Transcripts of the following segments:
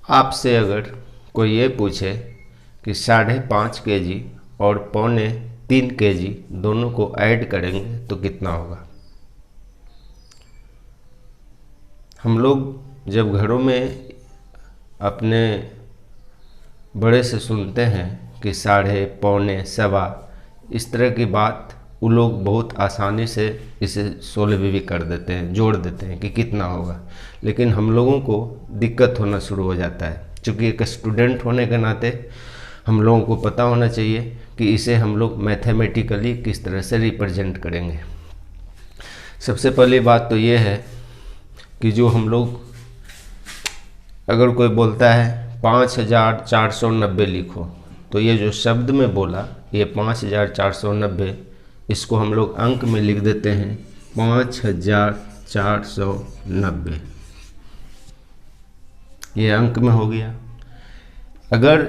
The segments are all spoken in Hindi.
आपसे अगर कोई ये पूछे कि 5.5 kg और 3.25 kg दोनों को ऐड करेंगे तो कितना होगा। हम लोग जब घरों में अपने बड़े से सुनते हैं कि 1.5, सवा, इस तरह की बात वो लोग बहुत आसानी से इसे सोल्व भी कर देते हैं, जोड़ देते हैं कि कितना होगा। लेकिन हम लोगों को दिक्कत होना शुरू हो जाता है, क्योंकि एक स्टूडेंट होने के नाते हम लोगों को पता होना चाहिए कि इसे हम लोग मैथमेटिकली किस तरह से रिप्रेजेंट करेंगे। सबसे पहली बात तो ये है कि जो हम लोग, अगर कोई बोलता है 5490 लिखो, तो ये जो शब्द में बोला ये 5490, इसको हम लोग अंक में लिख देते हैं 5490, ये अंक में हो गया। अगर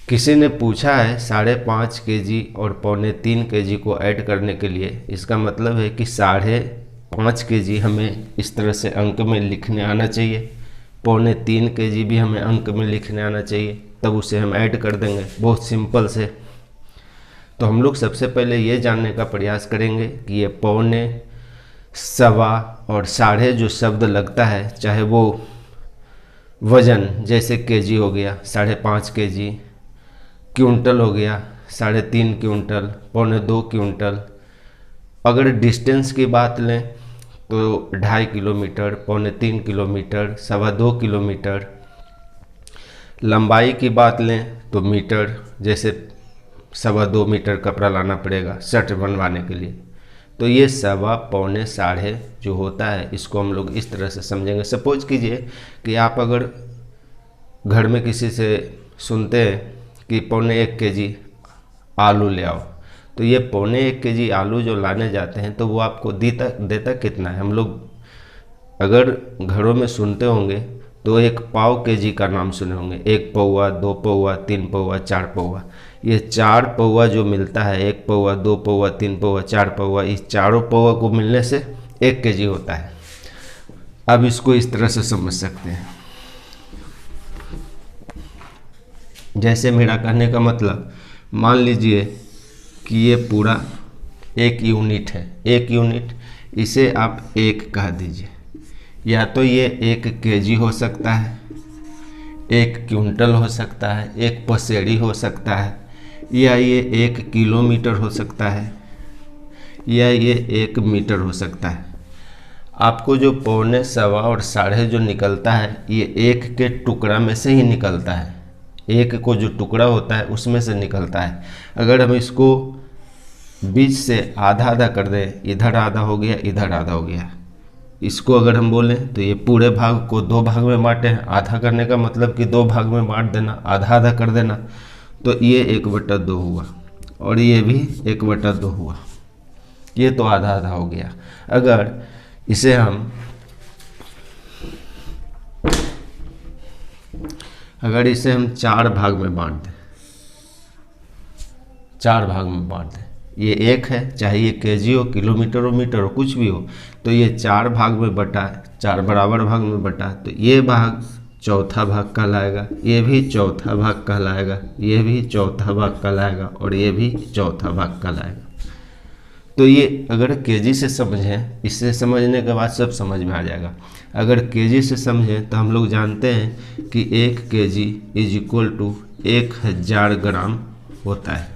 किसी ने पूछा है 5.5 kg और 3.25 kg को ऐड करने के लिए, इसका मतलब है कि 5.5 kg हमें इस तरह से अंक में लिखने आना चाहिए, 3.25 kg भी हमें अंक में लिखने आना चाहिए, तब उसे हम ऐड कर देंगे बहुत सिंपल से। तो हम लोग सबसे पहले ये जानने का प्रयास करेंगे कि ये 1.25, सवा और 1.5 जो शब्द लगता है, चाहे वो वजन जैसे केजी हो गया 5.5 kg, क्विंटल हो गया 3.5 क्विंटल, 2.25 क्विंटल। अगर डिस्टेंस की बात लें तो 2.5 किलोमीटर, 3.25 किलोमीटर, 2.25 किलोमीटर। लंबाई की बात लें तो मीटर, जैसे 2.25 मीटर कपड़ा लाना पड़ेगा शर्ट बनवाने के लिए, तो ये 1.25, 1.25, 1.5 जो होता है, इसको हम लोग इस तरह से समझेंगे। सपोज कीजिए कि आप अगर घर में किसी से सुनते हैं कि 1.25 kg आलू ले आओ, तो ये 1.25 kg आलू जो लाने जाते हैं तो वो आपको देता कितना है। हम लोग अगर घरों में सुनते होंगे तो 1 kg का नाम सुने होंगे, 1 पौवा, 2 पौवा, 3 पौवा, 4 पौवा। ये 4 पौवा जो मिलता है, 1 पौवा, 2 पौवा, 3 पौवा, 4 पौवा, इस चारों पौवा को मिलने से 1 kg होता है। अब इसको इस तरह से समझ सकते हैं, जैसे मेरा कहने का मतलब, मान लीजिए कि ये पूरा 1 यूनिट है, 1 यूनिट, इसे आप 1 कह दीजिए। या तो ये 1 kg हो सकता है, 1 क्विंटल हो सकता है, 1 पसेड़ी हो सकता है, या ये 1 किलोमीटर हो सकता है, या ये 1 मीटर हो सकता है। आपको जो 1.25, सवा और 1.5 जो निकलता है, ये 1 के टुकड़ा में से ही निकलता है, 1 को जो टुकड़ा होता है उसमें से निकलता है। अगर हम इसको बीच से आधा आधा कर दें, इधर आधा हो गया, इधर आधा हो गया, इसको अगर हम बोलें तो ये पूरे भाग को 2 भाग में बांटे हैं। आधा करने का मतलब कि 2 भाग में बांट देना, आधा आधा कर देना, तो ये 1/2 हुआ और ये भी 1/2 हुआ, ये तो आधा आधा हो गया। अगर इसे हम 4 भाग में बांट दें, 4 भाग में बांट दें, ये 1 है, चाहे ये केजी हो, किलोमीटर हो, मीटर हो, कुछ भी हो, तो ये 4 भाग में बटा, 4 बराबर भाग में बटा, तो ये भाग चौथा भाग कहलाएगा, ये भी चौथा भाग कहलाएगा, ये भी चौथा भाग कहलाएगा, और ये भी चौथा भाग कहलाएगा। तो ये अगर केजी से समझें, इससे समझने के बाद सब समझ में आ जाएगा। अगर केजी से समझें तो हम लोग जानते हैं कि 1 kg इज इक्वल टू 1000 ग्राम होता है।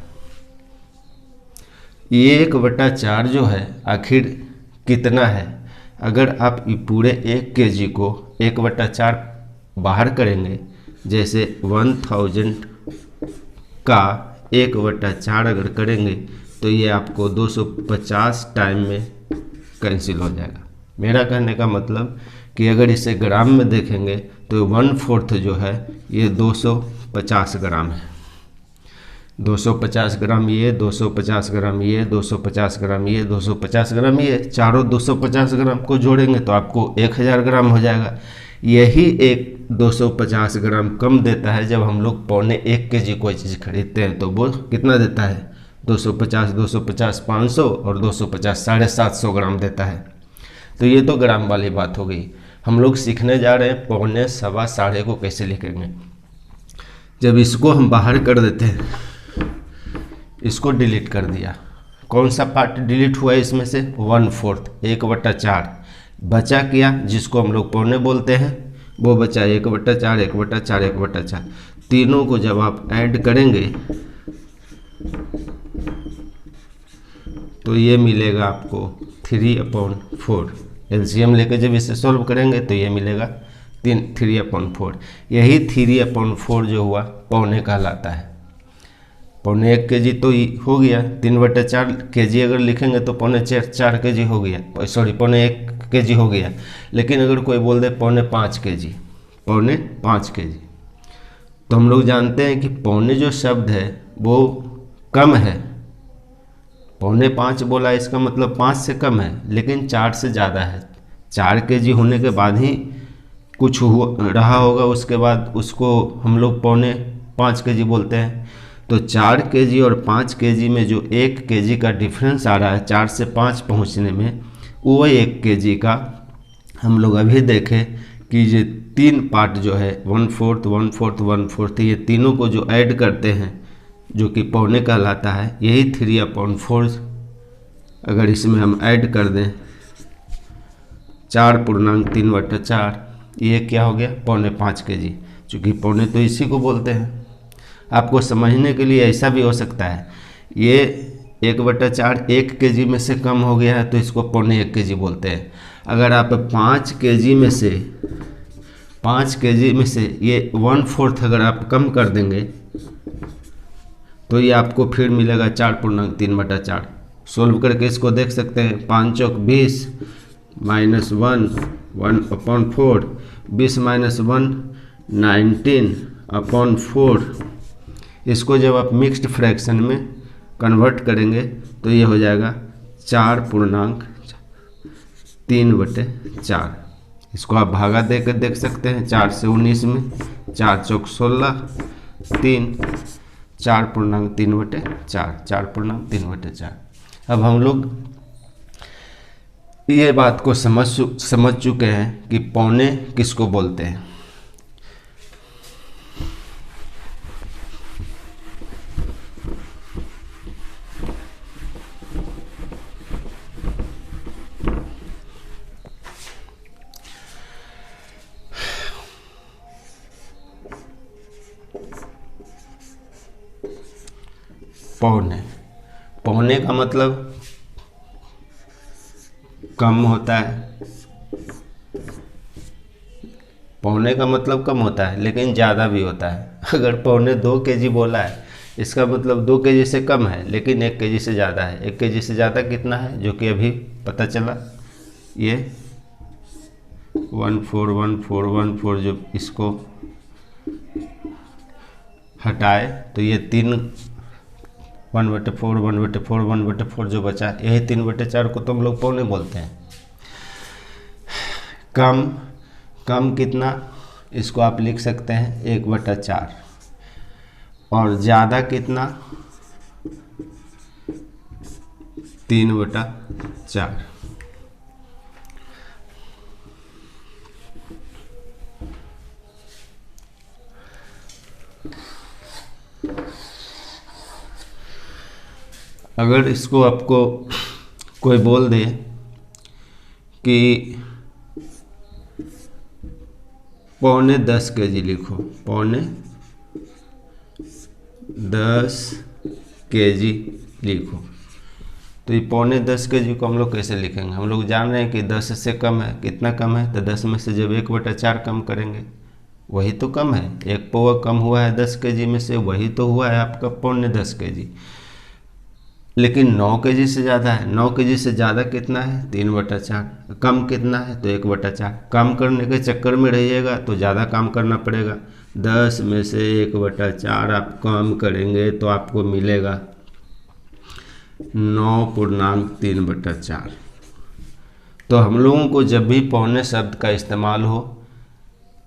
ये 1/4 जो है आखिर कितना है। अगर आप पूरे 1 kg को 1/4 बाहर करेंगे, जैसे 1000 का 1/4 अगर करेंगे तो ये आपको 250 टाइम में कैंसिल हो जाएगा। मेरा कहने का मतलब कि अगर इसे ग्राम में देखेंगे तो 1/4 जो है ये 250 ग्राम है। 250 ग्राम ये, 250 ग्राम ये, 250 ग्राम ये, 250 ग्राम ये, चारों 250 ग्राम को जोड़ेंगे तो आपको 1000 ग्राम हो जाएगा। यही एक 250 ग्राम कम देता है जब हम लोग 1.25 kg कोई चीज़ खरीदते हैं, तो वो कितना देता है, 250, 250, 500 और 250, 750 ग्राम देता है। तो ये तो ग्राम वाली बात हो गई। हम लोग सीखने जा रहे हैं पौने, सवा, साढ़े को कैसे लिखेंगे। जब इसको हम बाहर कर देते हैं, इसको डिलीट कर दिया, कौन सा पार्ट डिलीट हुआ है इसमें से? 1/4, 1/4 बचा क्या, जिसको हम लोग पौने बोलते हैं, वो बचा 1/4, 1/4, 1/4। तीनों को जब आप ऐड करेंगे तो ये मिलेगा आपको 3/4। एलसीएम लेके जब इसे सॉल्व करेंगे तो ये मिलेगा 3/4। यही 3/4 जो हुआ पौने कहलाता है। पौने 1 kg तो हो गया, 3/4 kg अगर लिखेंगे तो पौने 4 kg हो गया, सॉरी पौने 1 kg हो गया। लेकिन अगर कोई बोल दे पौने 5 kg, पौने 5 kg, तो हम लोग जानते हैं कि पौने जो शब्द है वो कम है। पौने 5 बोला, इसका मतलब 5 से कम है, लेकिन 4 से ज़्यादा है। 4 kg होने के बाद ही कुछ रहा होगा, उसके बाद उसको हम लोग पौने 5 kg बोलते हैं। तो 4 kg और 5 kg में जो 1 kg का डिफरेंस आ रहा है 4 से 5 पहुंचने में, वो 1 kg का हम लोग अभी देखें कि ये 3 पार्ट जो है 1/4, 1/4, 1/4, ये तीनों को जो ऐड करते हैं जो कि पौने कहलाता है, यही 3/4। अगर इसमें हम ऐड कर दें 4.3/4, ये क्या हो गया? पौने 5 kg। चूँकि पौने तो इसी को बोलते हैं। आपको समझने के लिए ऐसा भी हो सकता है, ये 1/4 1 kg में से कम हो गया है तो इसको पौने 1 kg बोलते हैं। अगर आप 5 kg में से ये 1/4 अगर आप कम कर देंगे तो ये आपको फिर मिलेगा 4.3/4। सोल्व करके इसको देख सकते हैं। 5 चौक 20 -1 1/4, 20 - 1 19/4। इसको जब आप मिक्स्ड फ्रैक्शन में कन्वर्ट करेंगे तो ये हो जाएगा 4.3/4। इसको आप भागा दे कर देख सकते हैं। 4 से 19 में 4 चौक 16, 3, 4.3/4, 4.3/4। अब हम लोग ये बात को समझ चुके हैं कि पौने किसको बोलते हैं। पौने का मतलब कम होता है। पौने का मतलब कम होता है लेकिन ज़्यादा भी होता है। अगर पौने 2 kg बोला है, इसका मतलब 2 kg से कम है लेकिन 1 kg से ज़्यादा है। 1 kg से ज़्यादा कितना है, जो कि अभी पता चला, ये 1/4 जो इसको हटाए तो ये 1/4 जो बचा, यही 3/4 को तो हम लोग पौने बोलते हैं। कम कितना, इसको आप लिख सकते हैं 1/4। और ज़्यादा कितना, 3/4। अगर इसको आपको कोई बोल दे कि पौने 10 kg लिखो, पौने 10 kg लिखो, तो ये पौने 10 kg को हम लोग कैसे लिखेंगे? हम लोग जान रहे हैं कि 10 से कम है। कितना कम है? तो 10 में से जब 1/4 कम करेंगे वही तो कम है। 1 पौवा कम हुआ है 10 kg में से, वही तो हुआ है आपका पौने 10 kg। लेकिन 9 kg से ज़्यादा है। 9 kg से ज़्यादा कितना है? 3/4। कम कितना है? तो 1/4। कम करने के चक्कर में रहिएगा तो ज़्यादा काम करना पड़ेगा। 10 में से 1/4 आप कम करेंगे तो आपको मिलेगा 9.3/4। तो हम लोगों को जब भी पौने शब्द का इस्तेमाल हो,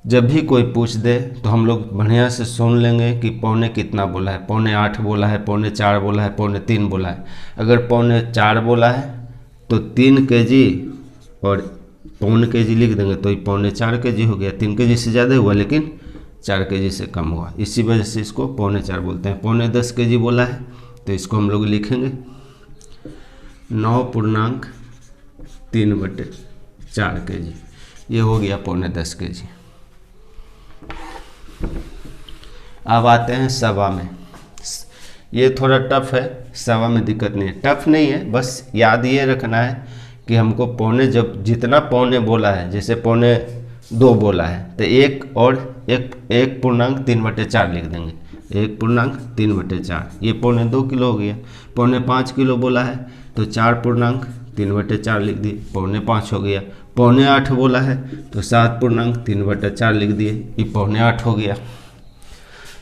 जब भी कोई पूछ दे तो हम लोग बढ़िया से सुन लेंगे कि पौने कितना बोला है। पौने 8 बोला है, पौने 4 बोला है, पौने 3 बोला है। अगर पौने 4 बोला है तो 3 kg और पौने के जी लिख देंगे तो ये 4.25 kg हो गया। 3 kg से ज़्यादा हुआ लेकिन 4 kg से कम हुआ, इसी वजह से इसको 4.25 बोलते हैं। 10.5 kg बोला है तो इसको हम लोग लिखेंगे 9.3/4 kg, ये हो गया 10.25 kg। अब आते हैं सवा में। ये थोड़ा टफ है, सवा में दिक्कत नहीं है, टफ नहीं है, बस याद ये रखना है कि हमको पौने, जब जितना पौने बोला है, जैसे 2.25 बोला है तो 1.3/4 लिख देंगे, 1.3/4, ये 2.25 किलो हो गया। 5.5 किलो बोला है तो 4.3/4 लिख दिए, 5.25 हो गया। 7.5 बोला है तो 7.3/4 लिख दिए, ये 7.5 हो गया।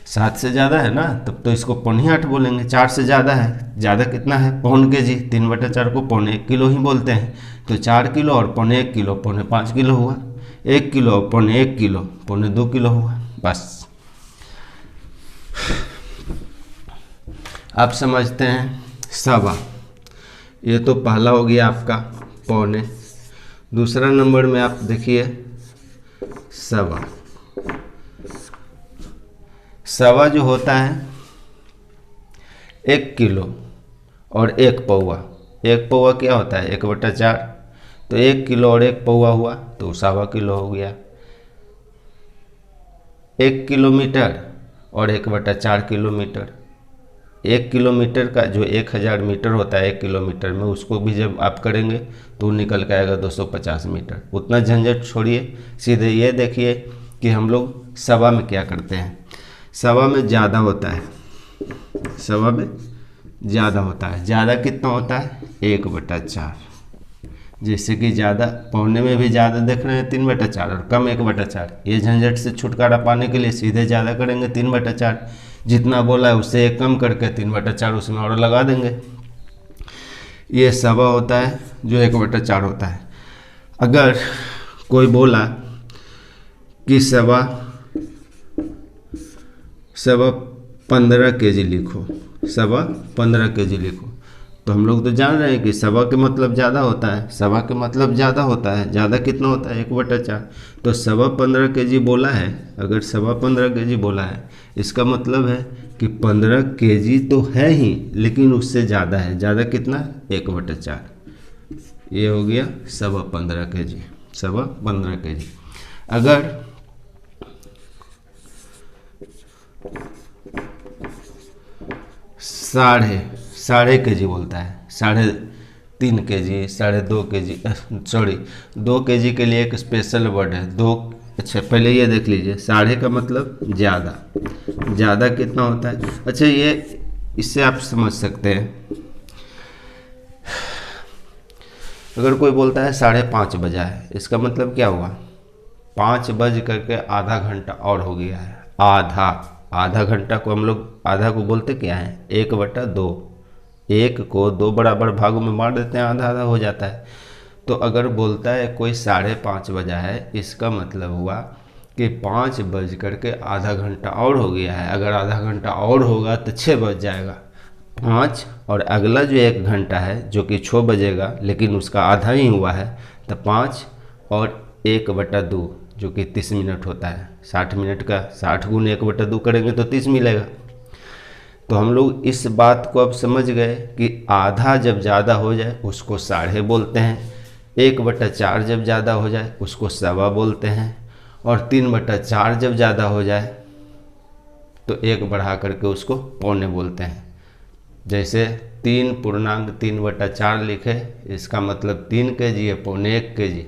7 से ज़्यादा है ना, तब तो इसको 8.25 बोलेंगे। 4 से ज़्यादा है, ज़्यादा कितना है, 1 kg, 3/4 को 1.25 किलो ही बोलते हैं, तो 4 किलो और 1.25 किलो 5.5 किलो हुआ, 1 किलो और 1.25 किलो 2.25 किलो हुआ। बस अब समझते हैं सवा। ये तो पहला हो गया आपका पौने। दूसरा नंबर में आप देखिए सवा। सवा जो होता है 1 किलो और 1 पौवा। 1 पौवा क्या होता है, 1/4, तो 1 किलो और 1 पौवा हुआ तो 1.25 किलो हो गया। 1 किलोमीटर और 1/4 किलोमीटर। 1 किलोमीटर का जो 1000 मीटर होता है 1 किलोमीटर में, उसको भी जब आप करेंगे तो निकल के आएगा 250 मीटर। उतना झंझट छोड़िए, सीधे ये देखिए कि हम लोग सवा में क्या करते हैं। सवा में ज़्यादा होता है, सवा में ज़्यादा होता है। ज़्यादा कितना होता है, 1/4। जैसे कि ज़्यादा, पौने में भी ज़्यादा देख रहे हैं 3/4 और कम 1/4। ये झंझट से छुटकारा पाने के लिए सीधे ज़्यादा करेंगे 3/4, जितना बोला है उससे 1 कम करके 3/4 उसमें और लगा देंगे। ये सवा होता है जो 1/4 होता है। अगर कोई बोला कि सवा 15 kg लिखो, सवा 15 kg लिखो, तो हम लोग तो जान रहे हैं कि सवा के मतलब ज़्यादा होता है, सवा के मतलब ज़्यादा होता है। ज़्यादा कितना होता है, 1/4। तो सवा 15 kg बोला है, अगर सवा 15 kg बोला है, इसका मतलब है कि 15 kg तो है ही, लेकिन उससे ज़्यादा है। ज़्यादा कितना, 1/4। ये हो गया सवा 15 kg, सवा 15 kg। अगर साढ़े kg बोलता है, 3.5 kg, 2.5 kg, सॉरी 2 kg के लिए एक स्पेशल वर्ड है 2। अच्छा पहले ये देख लीजिए, साढ़े का मतलब ज़्यादा। ज़्यादा कितना होता है, अच्छा ये इससे आप समझ सकते हैं। अगर कोई बोलता है 5:30 बजा है, इसका मतलब क्या हुआ, 5 बज करके आधा घंटा और हो गया है। आधा घंटा को हम लोग, आधा को बोलते क्या है, 1/2। 1 को 2 बराबर भागों में बांट देते हैं, आधा आधा हो जाता है। तो अगर बोलता है कोई 5:30 बजा है, इसका मतलब हुआ कि 5 बज करके आधा घंटा और हो गया है। अगर आधा घंटा और होगा तो 6 बज जाएगा। 5 और अगला जो 1 घंटा है जो कि 6 बजेगा, लेकिन उसका आधा ही हुआ है, तो 5 और 1/2 जो कि 30 मिनट होता है। 60 मिनट का 60 गुने 1/2 करेंगे तो 30 मिलेगा। तो हम लोग इस बात को अब समझ गए कि आधा जब ज़्यादा हो जाए उसको साढ़े बोलते हैं, 1/4 जब ज़्यादा हो जाए उसको सवा बोलते हैं, और 3/4 जब ज़्यादा हो जाए तो 1 बढ़ा करके उसको पौने बोलते हैं। जैसे 3.3/4 लिखे, इसका मतलब 3 kg है, 1.25 kg,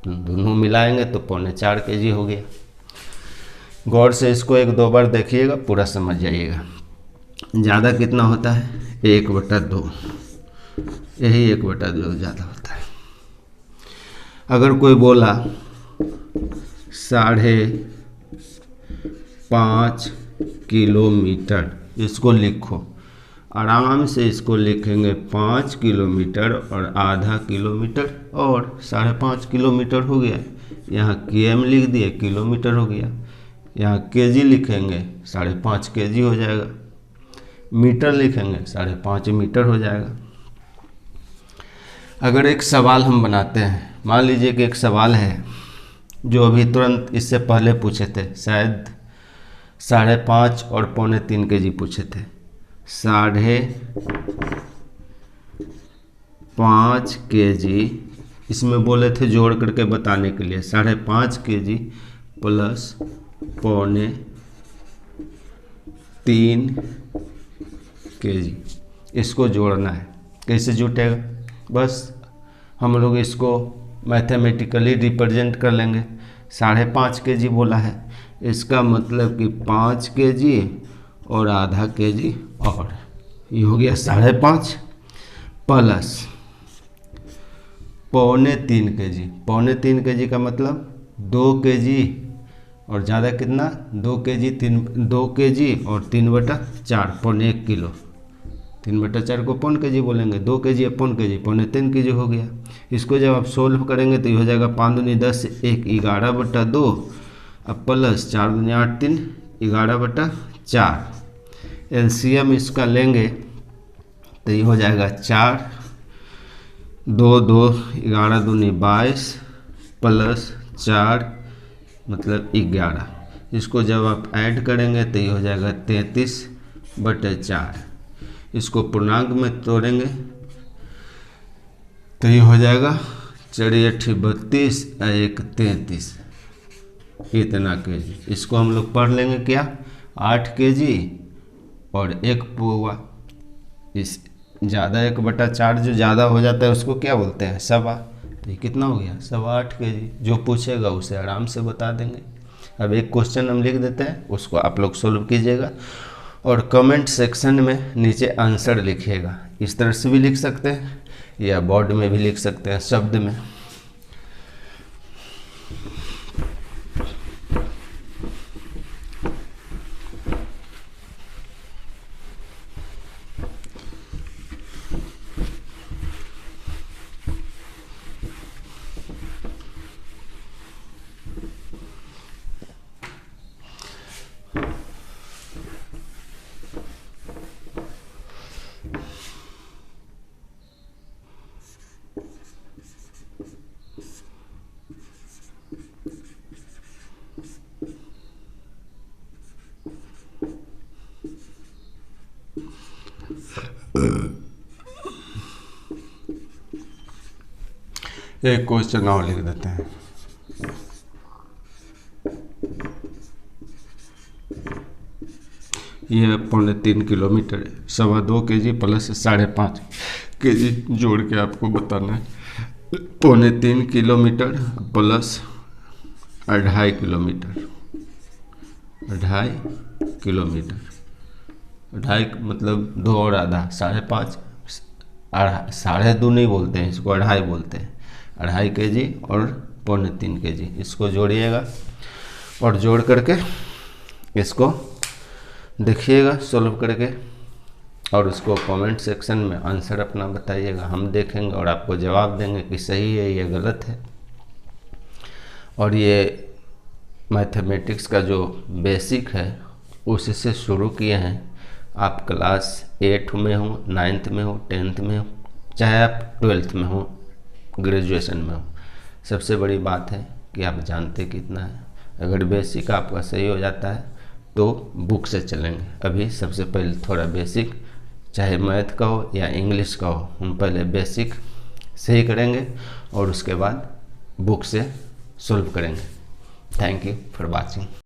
दोनों मिलाएंगे तो 4.25 kg हो गया। गौर से इसको 1-2 बार देखिएगा, पूरा समझ जाइएगा। ज़्यादा कितना होता है, 1/2, यही 1/2 ज़्यादा होता है। अगर कोई बोला 5.5 किलोमीटर, इसको लिखो आराम से, इसको लिखेंगे 5 किलोमीटर और आधा किलोमीटर और 5.5 किलोमीटर हो गया। यहाँ km लिख दिए, किलोमीटर हो गया। यहाँ kg लिखेंगे 5.5 kg हो जाएगा। मीटर लिखेंगे 5.5 मीटर हो जाएगा। अगर एक सवाल हम बनाते हैं मान लीजिए कि एक सवाल है जो अभी तुरंत इससे पहले पूछे थे, शायद 5.5 और 2.25 kg पूछे थे। 5.5 kg इसमें बोले थे जोड़ करके बताने के लिए, 5.5 kg प्लस 2.25 kg, इसको जोड़ना है। कैसे जुटेगा, बस हम लोग इसको मैथमेटिकली रिप्रेजेंट कर लेंगे। 5.5 kg बोला है, इसका मतलब कि 5 kg और आधा kg और ये हो गया 5.5 प्लस 2.25 kg। 2.25 kg का मतलब 2 kg और ज़्यादा कितना, 2 kg और 3/4 1 किलो। 3/4 को 1 kg बोलेंगे, 2 kg या 1 kg 2.25 kg हो गया। इसको जब आप सोल्व करेंगे तो ये हो जाएगा 5 दूनी 10, 1 11/2 अब प्लस 4 दूनी 8 3 11/4। एलसीएम इसका लेंगे तो ये हो जाएगा 4 2 2 11 दूनी 22 प्लस 4 मतलब 11। इसको जब आप ऐड करेंगे तो ये हो जाएगा 33/4। इसको पूर्णांक में तोड़ेंगे तो ये हो जाएगा 4 8 32 1 33, इतना kg। इसको हम लोग पढ़ लेंगे क्या, 8 kg और 1 पौवा। इस ज़्यादा 1/4 जो ज़्यादा हो जाता है उसको क्या बोलते हैं, सवा। तो ये कितना हो गया, 8.25 kg। जो पूछेगा उसे आराम से बता देंगे। अब एक क्वेश्चन हम लिख देते हैं, उसको आप लोग सोल्व कीजिएगा और कमेंट सेक्शन में नीचे आंसर लिखिएगा। इस तरह से भी लिख सकते हैं या बोर्ड में भी लिख सकते हैं शब्द में। एक क्वेश्चन और लिख देते हैं। यह 3.25 किलोमीटर है, 2.25 kg प्लस 5.5 kg जोड़ के आपको बताना है। 3.25 किलोमीटर प्लस 2.5 किलोमीटर, 2.5 किलोमीटर, 2.5 मतलब 2 और आधा 5.5, 2.5 नहीं बोलते हैं इसको, 2.5 बोलते हैं। 2.5 kg और 3.25 kg, इसको जोड़िएगा और जोड़ करके इसको देखिएगा सोल्व करके और उसको कमेंट सेक्शन में आंसर अपना बताइएगा। हम देखेंगे और आपको जवाब देंगे कि सही है या गलत है। और ये मैथमेटिक्स का जो बेसिक है उससे शुरू किए हैं। आप क्लास 8 में हो, 9th में हो, 10th में हो, चाहे आप 12th में हो, ग्रेजुएशन में हो, सबसे बड़ी बात है कि आप जानते कितना है। अगर बेसिक आपका सही हो जाता है तो बुक से चलेंगे। अभी सबसे पहले थोड़ा बेसिक, चाहे मैथ का हो या इंग्लिश का हो, हम पहले बेसिक सही करेंगे और उसके बाद बुक से सॉल्व करेंगे। Thank you for watching.